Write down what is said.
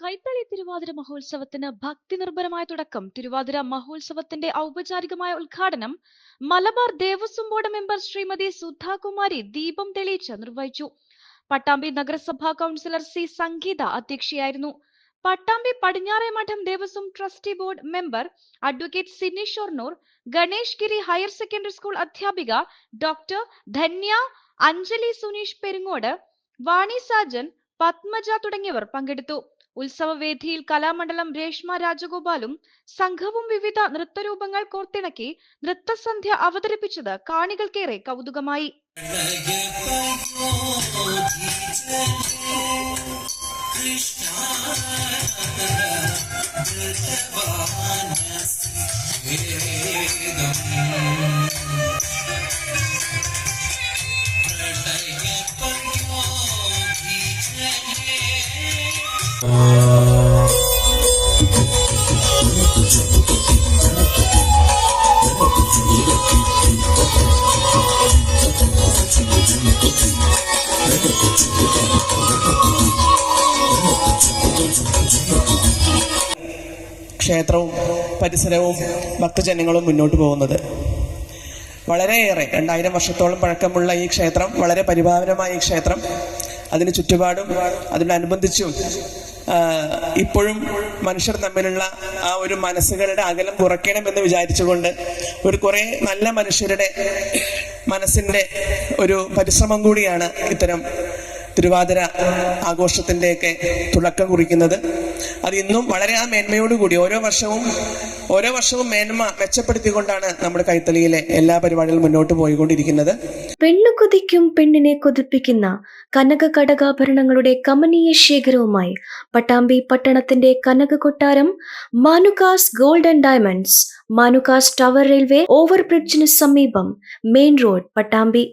കൈത്തളി തിരുവാതിര മഹോത്സവത്തിന് ഭക്തിനിർഭരമായ തുടക്കം. തിരുവാതിര മഹോത്സവത്തിന്റെ ഔപചാരികമായ ഉദ്ഘാടനം മലബാർ ദേവസ്വം ബോർഡ് മെമ്പർ ശ്രീമതി സുധാകുമാരി ദീപം തെളിയിച്ച് നിർവഹിച്ചു. പട്ടാമ്പി നഗരസഭാ കൗൺസിലർ സി സംഗീത അധ്യക്ഷയായിരുന്നു. പട്ടാമ്പി പടിഞ്ഞാറേ മഠം Devaswom trustee board member advocate Sini Shoranur, Ganesh Giri higher secondary school അധ്യാപിക ഡോക്ടർ ധന്യ, അഞ്ജലി സുനീഷ് പെരുങ്ങോട്, വാണി സാജൻ, പത്മജ തുടങ്ങിയവർ പങ്കെടുത്തു. ഉത്സവവേദിയിൽ കലാമണ്ഡലം രേഷ്മ രാജഗോപാലും സംഘവും വിവിധ നൃത്തരൂപങ്ങൾ കോർത്തിണക്കി നൃത്തസന്ധ്യ അവതരിപ്പിച്ചത് കാണികൾക്കേറെ കൗതുകമായി. ക്ഷേത്രവും പരിസരവും ഭക്തജനങ്ങളും മുന്നോട്ട് പോകുന്നത്. വളരെയേറെ 2000 വർഷത്തോളം പഴക്കമുള്ള ഈ ക്ഷേത്രം, വളരെ പരിപാവനമായ ഈ ക്ഷേത്രം, അതിന് ചുറ്റുപാടും അതിനനുബന്ധിച്ചും ഇപ്പോഴും മനുഷ്യർ തമ്മിലുള്ള ആ ഒരു മനസ്സുകളുടെ അകലം കുറയ്ക്കണമെന്ന് വിചാരിച്ചുകൊണ്ട് കുറേ നല്ല മനുഷ്യരുടെ മനസ്സിൻ്റെ ഒരു പരിശ്രമം കൂടിയാണ് ഇത്തരം തിരുവാതിര ആഘോഷത്തിൻ്റെയൊക്കെ തുടക്കം കുറിക്കുന്നത്. അത് ഇന്നും വളരെ ആ മേന്മയോടുകൂടി ഓരോ വർഷവും മേന്മ മെച്ചപ്പെടുത്തിക്കൊണ്ടാണ് നമ്മുടെ കൈത്തളിയിലെ എല്ലാ പരിപാടികളും മുന്നോട്ട് പോയിക്കൊണ്ടിരിക്കുന്നത്. പെണ്ണു കൊതിക്കും പെണ്ണിനെ കൊതിപ്പിക്കുന്ന കനക കടകാഭരണങ്ങളുടെ കമനീയ ശേഖരവുമായി പട്ടാമ്പി പട്ടണത്തിന്റെ കനക കൊട്ടാരം Manukas gold and diamonds, Manukas tower railway ഓവർബ്രിഡ്ജിന് സമീപം, മെയിൻ റോഡ്, പട്ടാമ്പി.